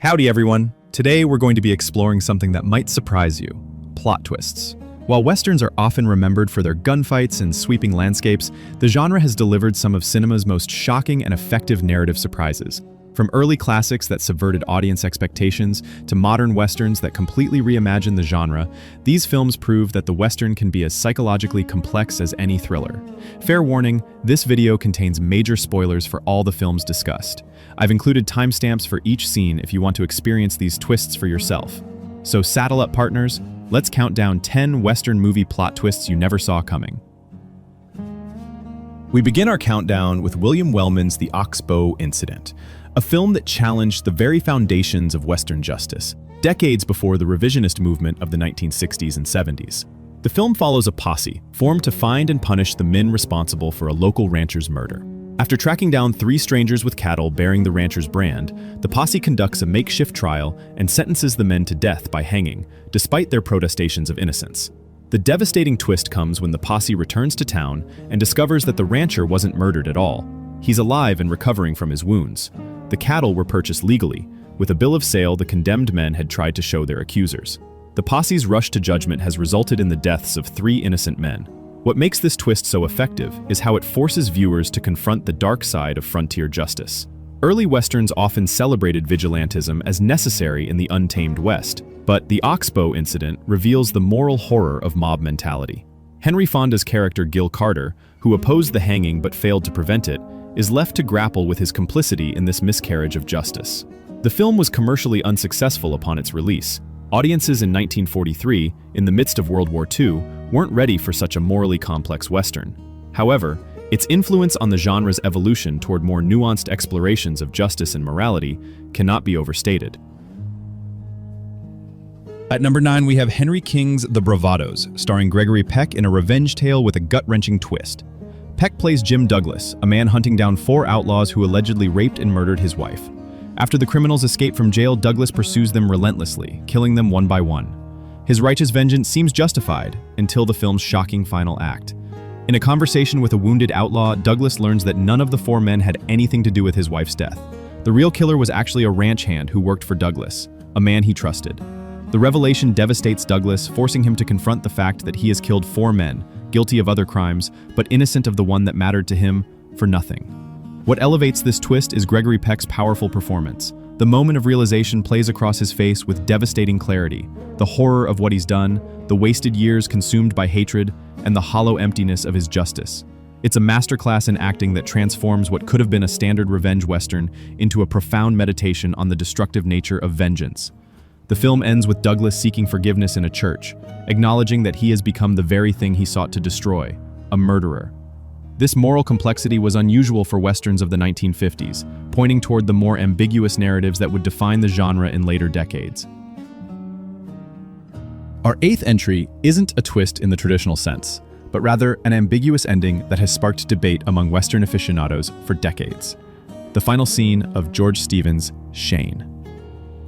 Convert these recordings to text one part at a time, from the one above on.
Howdy everyone! Today we're going to be exploring something that might surprise you: plot twists. While westerns are often remembered for their gunfights and sweeping landscapes, the genre has delivered some of cinema's most shocking and effective narrative surprises. From early classics that subverted audience expectations to modern westerns that completely reimagined the genre, these films prove that the western can be as psychologically complex as any thriller. Fair warning, this video contains major spoilers for all the films discussed. I've included timestamps for each scene if you want to experience these twists for yourself. So saddle up, partners. Let's count down 10 Western movie plot twists you never saw coming. We begin our countdown with William Wellman's The Oxbow Incident, a film that challenged the very foundations of Western justice, decades before the revisionist movement of the 1960s and 70s. The film follows a posse formed to find and punish the men responsible for a local rancher's murder. After tracking down 3 strangers with cattle bearing the rancher's brand, the posse conducts a makeshift trial and sentences the men to death by hanging, despite their protestations of innocence. The devastating twist comes when the posse returns to town and discovers that the rancher wasn't murdered at all. He's alive and recovering from his wounds. The cattle were purchased legally. With a bill of sale, the condemned men had tried to show their accusers. The posse's rush to judgment has resulted in the deaths of 3 innocent men. What makes this twist so effective is how it forces viewers to confront the dark side of frontier justice. Early westerns often celebrated vigilantism as necessary in the untamed West, but the Oxbow Incident reveals the moral horror of mob mentality. Henry Fonda's character Gil Carter, who opposed the hanging but failed to prevent it, is left to grapple with his complicity in this miscarriage of justice. The film was commercially unsuccessful upon its release. Audiences in 1943, in the midst of World War II, weren't ready for such a morally complex Western. However, its influence on the genre's evolution toward more nuanced explorations of justice and morality cannot be overstated. At number 9, we have Henry King's The Bravados, starring Gregory Peck in a revenge tale with a gut-wrenching twist. Peck plays Jim Douglas, a man hunting down 4 outlaws who allegedly raped and murdered his wife. After the criminals escape from jail, Douglas pursues them relentlessly, killing them one by one. His righteous vengeance seems justified until the film's shocking final act. In a conversation with a wounded outlaw, Douglas learns that none of the 4 men had anything to do with his wife's death. The real killer was actually a ranch hand who worked for Douglas, a man he trusted. The revelation devastates Douglas, forcing him to confront the fact that he has killed 4 men, guilty of other crimes, but innocent of the one that mattered to him for nothing. What elevates this twist is Gregory Peck's powerful performance. The moment of realization plays across his face with devastating clarity. The horror of what he's done, the wasted years consumed by hatred, and the hollow emptiness of his justice. It's a masterclass in acting that transforms what could have been a standard revenge western into a profound meditation on the destructive nature of vengeance. The film ends with Douglas seeking forgiveness in a church, acknowledging that he has become the very thing he sought to destroy, a murderer. This moral complexity was unusual for westerns of the 1950s, pointing toward the more ambiguous narratives that would define the genre in later decades. Our 8th entry isn't a twist in the traditional sense, but rather an ambiguous ending that has sparked debate among Western aficionados for decades. The final scene of George Stevens' Shane.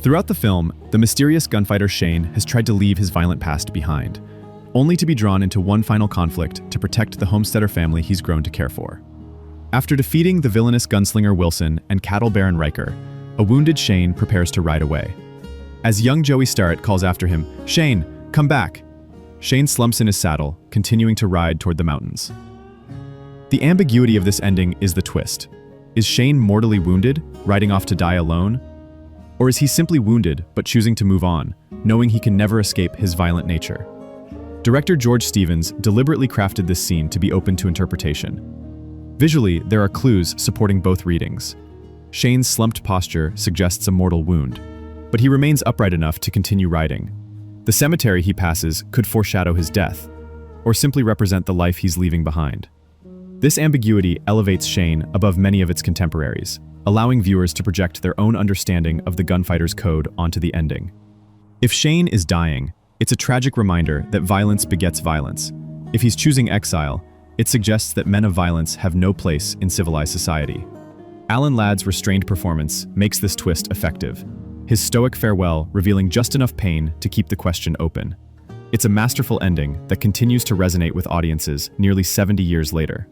Throughout the film, the mysterious gunfighter Shane has tried to leave his violent past behind, only to be drawn into one final conflict to protect the homesteader family he's grown to care for. After defeating the villainous gunslinger Wilson and cattle baron Riker, a wounded Shane prepares to ride away. As young Joey Starrett calls after him, "Shane, come back!" Shane slumps in his saddle, continuing to ride toward the mountains. The ambiguity of this ending is the twist. Is Shane mortally wounded, riding off to die alone? Or is he simply wounded but choosing to move on, knowing he can never escape his violent nature? Director George Stevens deliberately crafted this scene to be open to interpretation. Visually, there are clues supporting both readings. Shane's slumped posture suggests a mortal wound, but he remains upright enough to continue riding. The cemetery he passes could foreshadow his death, or simply represent the life he's leaving behind. This ambiguity elevates Shane above many of its contemporaries, allowing viewers to project their own understanding of the gunfighter's code onto the ending. If Shane is dying, it's a tragic reminder that violence begets violence. If he's choosing exile, it suggests that men of violence have no place in civilized society. Alan Ladd's restrained performance makes this twist effective, his stoic farewell revealing just enough pain to keep the question open. It's a masterful ending that continues to resonate with audiences nearly 70 years later.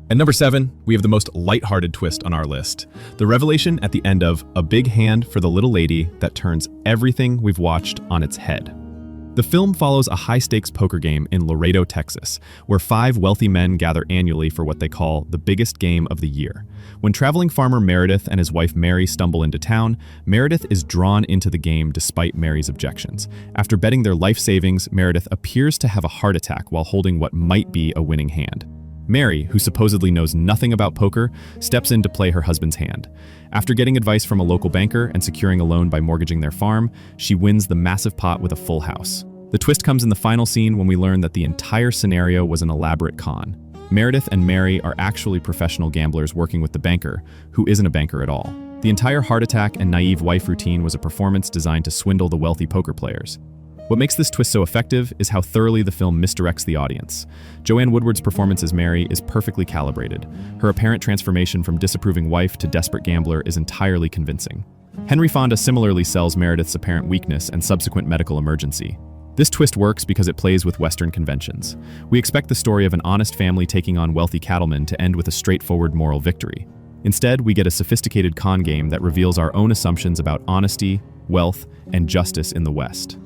At number 7, we have the most lighthearted twist on our list. The revelation at the end of A Big Hand for the Little Lady that turns everything we've watched on its head. The film follows a high-stakes poker game in Laredo, Texas, where 5 wealthy men gather annually for what they call the biggest game of the year. When traveling farmer Meredith and his wife Mary stumble into town, Meredith is drawn into the game despite Mary's objections. After betting their life savings, Meredith appears to have a heart attack while holding what might be a winning hand. Mary, who supposedly knows nothing about poker, steps in to play her husband's hand. After getting advice from a local banker and securing a loan by mortgaging their farm, she wins the massive pot with a full house. The twist comes in the final scene when we learn that the entire scenario was an elaborate con. Meredith and Mary are actually professional gamblers working with the banker, who isn't a banker at all. The entire heart attack and naive wife routine was a performance designed to swindle the wealthy poker players. What makes this twist so effective is how thoroughly the film misdirects the audience. Joanne Woodward's performance as Mary is perfectly calibrated. Her apparent transformation from disapproving wife to desperate gambler is entirely convincing. Henry Fonda similarly sells Meredith's apparent weakness and subsequent medical emergency. This twist works because it plays with Western conventions. We expect the story of an honest family taking on wealthy cattlemen to end with a straightforward moral victory. Instead, we get a sophisticated con game that reveals our own assumptions about honesty, wealth, and justice in the West.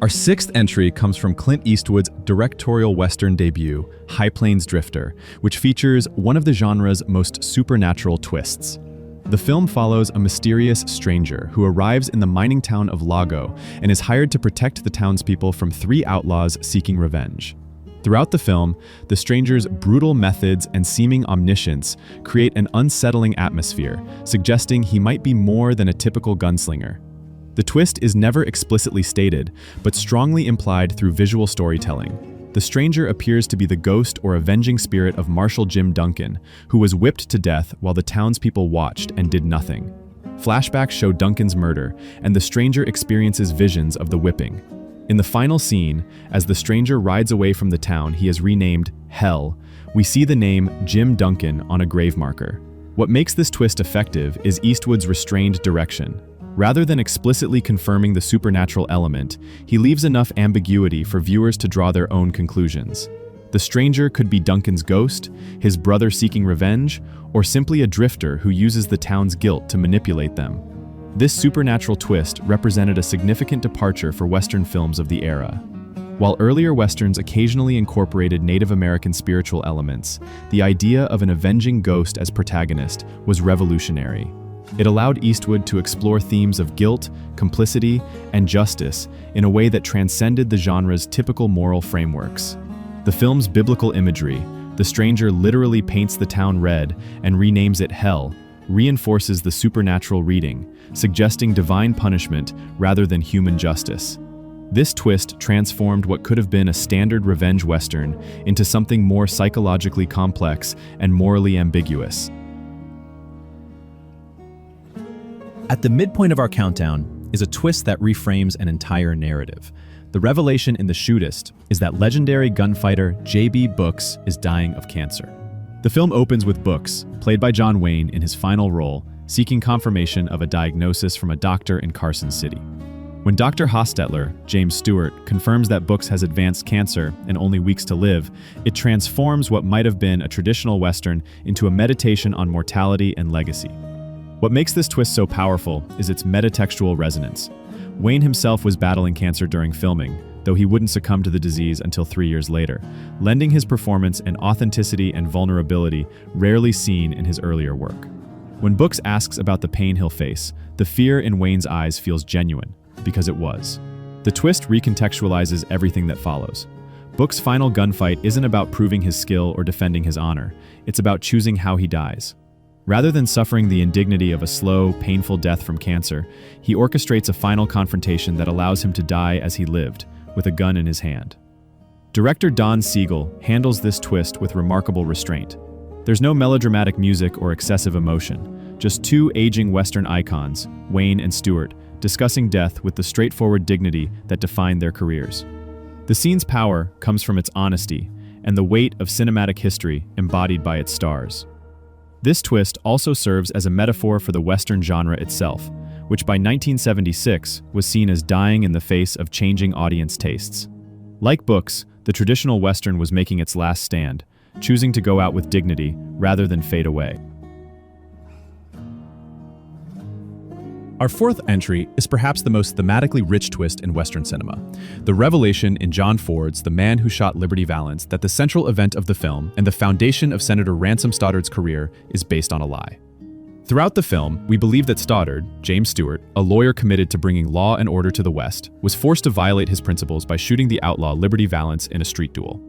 Our 6th entry comes from Clint Eastwood's directorial Western debut, High Plains Drifter, which features one of the genre's most supernatural twists. The film follows a mysterious stranger who arrives in the mining town of Lago and is hired to protect the townspeople from 3 outlaws seeking revenge. Throughout the film, the stranger's brutal methods and seeming omniscience create an unsettling atmosphere, suggesting he might be more than a typical gunslinger. The twist is never explicitly stated, but strongly implied through visual storytelling. The stranger appears to be the ghost or avenging spirit of Marshal Jim Duncan, who was whipped to death while the townspeople watched and did nothing. Flashbacks show Duncan's murder, and the stranger experiences visions of the whipping. In the final scene, as the stranger rides away from the town he has renamed Hell, we see the name Jim Duncan on a grave marker. What makes this twist effective is Eastwood's restrained direction. Rather than explicitly confirming the supernatural element, he leaves enough ambiguity for viewers to draw their own conclusions. The stranger could be Duncan's ghost, his brother seeking revenge, or simply a drifter who uses the town's guilt to manipulate them. This supernatural twist represented a significant departure for Western films of the era. While earlier Westerns occasionally incorporated Native American spiritual elements, the idea of an avenging ghost as protagonist was revolutionary. It allowed Eastwood to explore themes of guilt, complicity, and justice in a way that transcended the genre's typical moral frameworks. The film's biblical imagery, the stranger literally paints the town red and renames it Hell, reinforces the supernatural reading, suggesting divine punishment rather than human justice. This twist transformed what could have been a standard revenge Western into something more psychologically complex and morally ambiguous. At the midpoint of our countdown is a twist that reframes an entire narrative. The revelation in The Shootist is that legendary gunfighter J.B. Brooks is dying of cancer. The film opens with Brooks, played by John Wayne in his final role, seeking confirmation of a diagnosis from a doctor in Carson City. When Dr. Hostetler, James Stewart, confirms that Brooks has advanced cancer and only weeks to live, it transforms what might have been a traditional Western into a meditation on mortality and legacy. What makes this twist so powerful is its metatextual resonance. Wayne himself was battling cancer during filming, though he wouldn't succumb to the disease until 3 years later, lending his performance an authenticity and vulnerability rarely seen in his earlier work. When Brooks asks about the pain he'll face, the fear in Wayne's eyes feels genuine, because it was. The twist recontextualizes everything that follows. Brooks' final gunfight isn't about proving his skill or defending his honor, it's about choosing how he dies. Rather than suffering the indignity of a slow, painful death from cancer, he orchestrates a final confrontation that allows him to die as he lived, with a gun in his hand. Director Don Siegel handles this twist with remarkable restraint. There's no melodramatic music or excessive emotion, just 2 aging Western icons, Wayne and Stewart, discussing death with the straightforward dignity that defined their careers. The scene's power comes from its honesty and the weight of cinematic history embodied by its stars. This twist also serves as a metaphor for the Western genre itself, which by 1976 was seen as dying in the face of changing audience tastes. Like Brooks, The The traditional Western was making its last stand, choosing to go out with dignity rather than fade away. Our fourth entry is perhaps the most thematically rich twist in Western cinema. The revelation in John Ford's The Man Who Shot Liberty Valance that the central event of the film and the foundation of Senator Ransom Stoddard's career is based on a lie. Throughout the film, we believe that Stoddard, James Stewart, a lawyer committed to bringing law and order to the West, was forced to violate his principles by shooting the outlaw Liberty Valance in a street duel.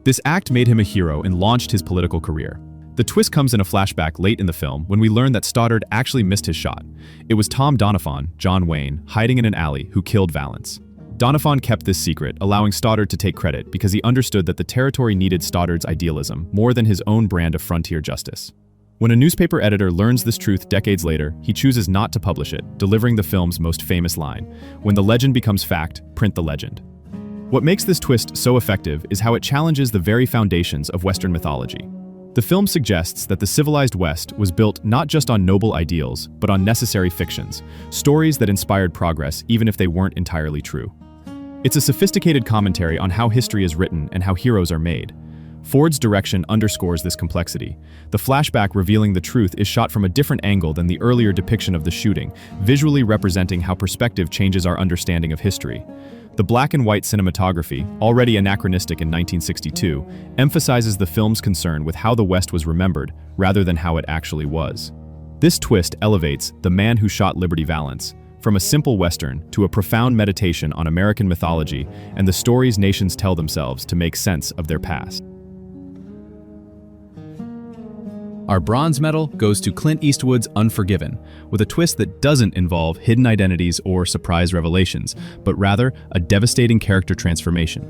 This act made him a hero and launched his political career. The twist comes in a flashback late in the film when we learn that Stoddard actually missed his shot. It was Tom Doniphan, John Wayne, hiding in an alley who killed Valance. Doniphan kept this secret, allowing Stoddard to take credit because he understood that the territory needed Stoddard's idealism more than his own brand of frontier justice. When a newspaper editor learns this truth decades later, he chooses not to publish it, delivering the film's most famous line, "When the legend becomes fact, print the legend." What makes this twist so effective is how it challenges the very foundations of Western mythology. The film suggests that the civilized West was built not just on noble ideals, but on necessary fictions, stories that inspired progress even if they weren't entirely true. It's a sophisticated commentary on how history is written and how heroes are made. Ford's direction underscores this complexity. The flashback revealing the truth is shot from a different angle than the earlier depiction of the shooting, visually representing how perspective changes our understanding of history. The black and white cinematography, already anachronistic in 1962, emphasizes the film's concern with how the West was remembered rather than how it actually was. This twist elevates The Man Who Shot Liberty Valance from a simple Western to a profound meditation on American mythology and the stories nations tell themselves to make sense of their past. Our bronze medal goes to Clint Eastwood's Unforgiven, with a twist that doesn't involve hidden identities or surprise revelations, but rather a devastating character transformation.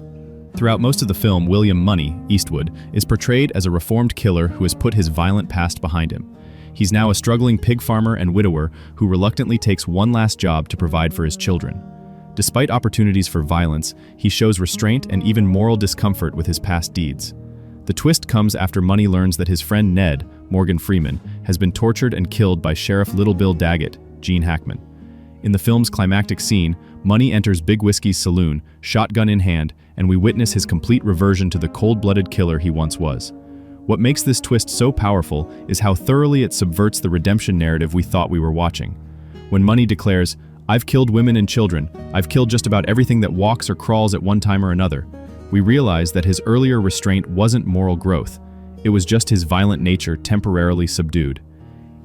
Throughout most of the film, William "Money" Eastwood is portrayed as a reformed killer who has put his violent past behind him. He's now a struggling pig farmer and widower who reluctantly takes one last job to provide for his children. Despite opportunities for violence, he shows restraint and even moral discomfort with his past deeds. The twist comes after Money learns that his friend Ned, Morgan Freeman, has been tortured and killed by Sheriff Little Bill Daggett, Gene Hackman. In the film's climactic scene, Money enters Big Whiskey's saloon, shotgun in hand, and we witness his complete reversion to the cold-blooded killer he once was. What makes this twist so powerful is how thoroughly it subverts the redemption narrative we thought we were watching. When Money declares, "I've killed women and children, I've killed just about everything that walks or crawls at one time or another," we realize that his earlier restraint wasn't moral growth. It was just his violent nature temporarily subdued.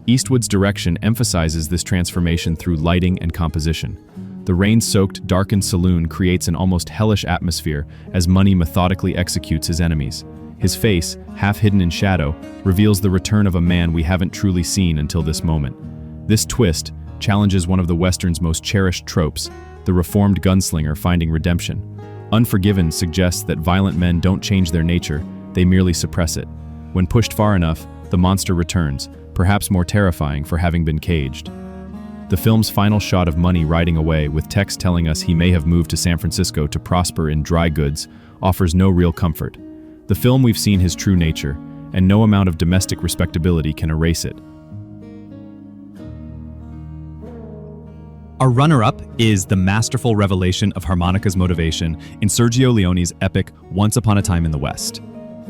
Eastwood's direction emphasizes this transformation through lighting and composition. The rain-soaked, darkened saloon creates an almost hellish atmosphere as Money methodically executes his enemies. His face, half hidden in shadow, reveals the return of a man we haven't truly seen until this moment. This twist challenges one of the Western's most cherished tropes, the reformed gunslinger finding redemption. Unforgiven suggests that violent men don't change their nature, they merely suppress it. When pushed far enough, the monster returns, perhaps more terrifying for having been caged. The film's final shot of Money riding away, with text telling us he may have moved to San Francisco to prosper in dry goods, offers no real comfort. The film we've seen his true nature, and no amount of domestic respectability can erase it. Our runner-up is the masterful revelation of harmonica's motivation in Sergio Leone's epic Once Upon a Time in the West.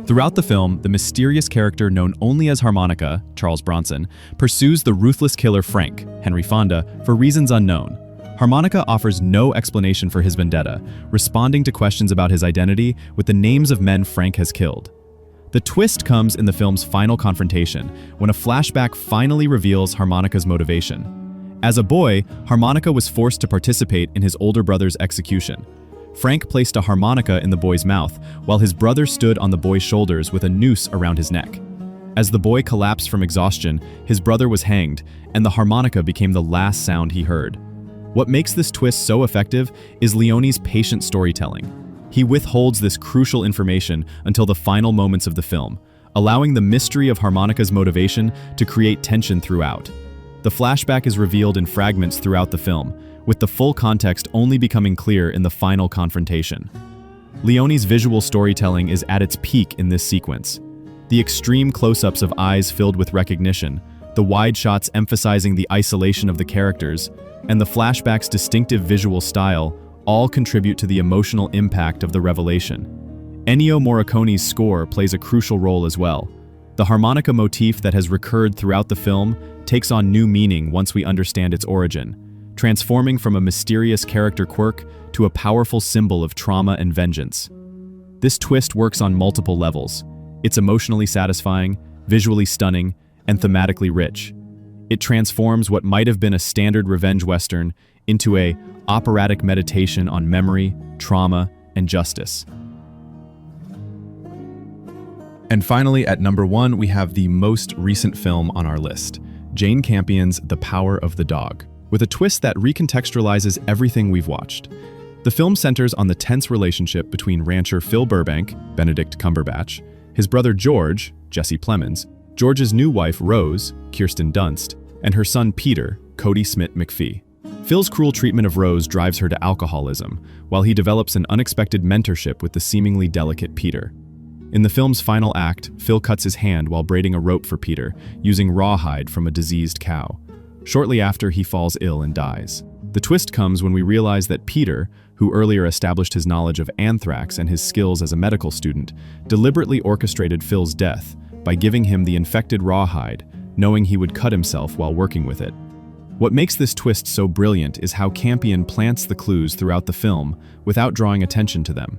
Throughout the film, the mysterious character known only as Harmonica, Charles Bronson, pursues the ruthless killer Frank, Henry Fonda, for reasons unknown. Harmonica offers no explanation for his vendetta, responding to questions about his identity with the names of men Frank has killed. The twist comes in the film's final confrontation, when a flashback finally reveals Harmonica's motivation. As a boy, Harmonica was forced to participate in his older brother's execution. Frank placed a harmonica in the boy's mouth, while his brother stood on the boy's shoulders with a noose around his neck. As the boy collapsed from exhaustion, his brother was hanged, and the harmonica became the last sound he heard. What makes this twist so effective is Leone's patient storytelling. He withholds this crucial information until the final moments of the film, allowing the mystery of Harmonica's motivation to create tension throughout. The flashback is revealed in fragments throughout the film, with the full context only becoming clear in the final confrontation. Leone's visual storytelling is at its peak in this sequence. The extreme close-ups of eyes filled with recognition, the wide shots emphasizing the isolation of the characters, and the flashback's distinctive visual style all contribute to the emotional impact of the revelation. Ennio Morricone's score plays a crucial role as well. The harmonica motif that has recurred throughout the film takes on new meaning once we understand its origin, transforming from a mysterious character quirk to a powerful symbol of trauma and vengeance. This twist works on multiple levels. It's emotionally satisfying, visually stunning, and thematically rich. It transforms what might have been a standard revenge western into an operatic meditation on memory, trauma, and justice. And finally, at number 1, we have the most recent film on our list, Jane Campion's The Power of the Dog, with a twist that recontextualizes everything we've watched. The film centers on the tense relationship between rancher Phil Burbank, Benedict Cumberbatch, his brother George, Jesse Plemons, George's new wife Rose, Kirsten Dunst, and her son Peter, Cody Smith McPhee. Phil's cruel treatment of Rose drives her to alcoholism, while he develops an unexpected mentorship with the seemingly delicate Peter. In the film's final act, Phil cuts his hand while braiding a rope for Peter, using rawhide from a diseased cow. Shortly after, he falls ill and dies. The twist comes when we realize that Peter, who earlier established his knowledge of anthrax and his skills as a medical student, deliberately orchestrated Phil's death by giving him the infected rawhide, knowing he would cut himself while working with it. What makes this twist so brilliant is how Campion plants the clues throughout the film without drawing attention to them.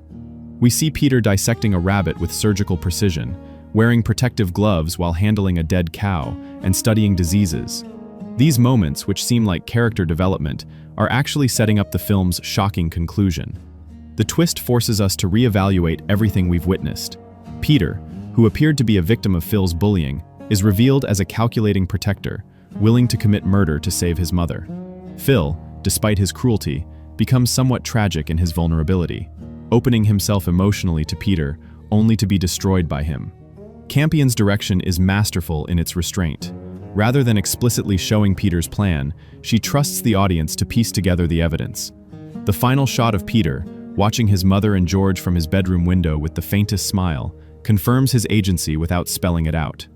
We see Peter dissecting a rabbit with surgical precision, wearing protective gloves while handling a dead cow, and studying diseases. These moments, which seem like character development, are actually setting up the film's shocking conclusion. The twist forces us to reevaluate everything we've witnessed. Peter, who appeared to be a victim of Phil's bullying, is revealed as a calculating protector, willing to commit murder to save his mother. Phil, despite his cruelty, becomes somewhat tragic in his vulnerability, opening himself emotionally to Peter, only to be destroyed by him. Campion's direction is masterful in its restraint. Rather than explicitly showing Peter's plan, she trusts the audience to piece together the evidence. The final shot of Peter, watching his mother and George from his bedroom window with the faintest smile, confirms his agency without spelling it out.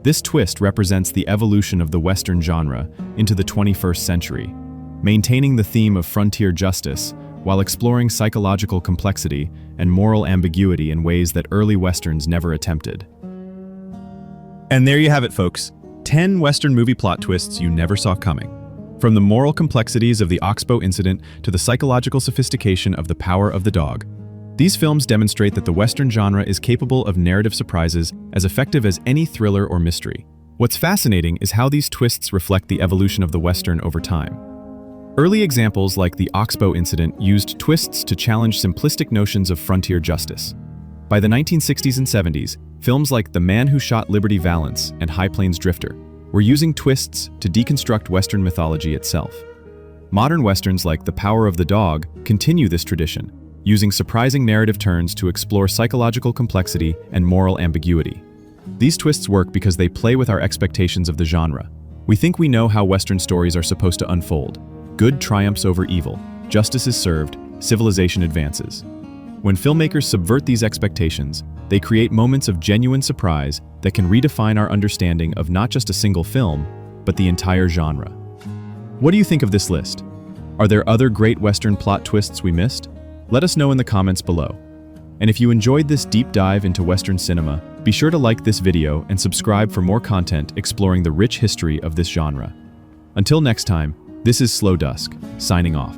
This twist represents the evolution of the Western genre into the 21st century, maintaining the theme of frontier justice while exploring psychological complexity and moral ambiguity in ways that early Westerns never attempted. And there you have it, folks. 10 Western movie plot twists you never saw coming. From the moral complexities of the Oxbow incident to the psychological sophistication of The Power of the Dog, these films demonstrate that the Western genre is capable of narrative surprises as effective as any thriller or mystery. What's fascinating is how these twists reflect the evolution of the Western over time. Early examples like the Oxbow incident used twists to challenge simplistic notions of frontier justice. By the 1960s and 70s, films like The Man Who Shot Liberty Valance and High Plains Drifter were using twists to deconstruct Western mythology itself. Modern Westerns like The Power of the Dog continue this tradition, using surprising narrative turns to explore psychological complexity and moral ambiguity. These twists work because they play with our expectations of the genre. We think we know how Western stories are supposed to unfold. Good triumphs over evil, justice is served, civilization advances. When filmmakers subvert these expectations, they create moments of genuine surprise that can redefine our understanding of not just a single film, but the entire genre. What do you think of this list? Are there other great Western plot twists we missed? Let us know in the comments below. And if you enjoyed this deep dive into Western cinema, be sure to like this video and subscribe for more content exploring the rich history of this genre. Until next time, this is Slow Dusk, signing off.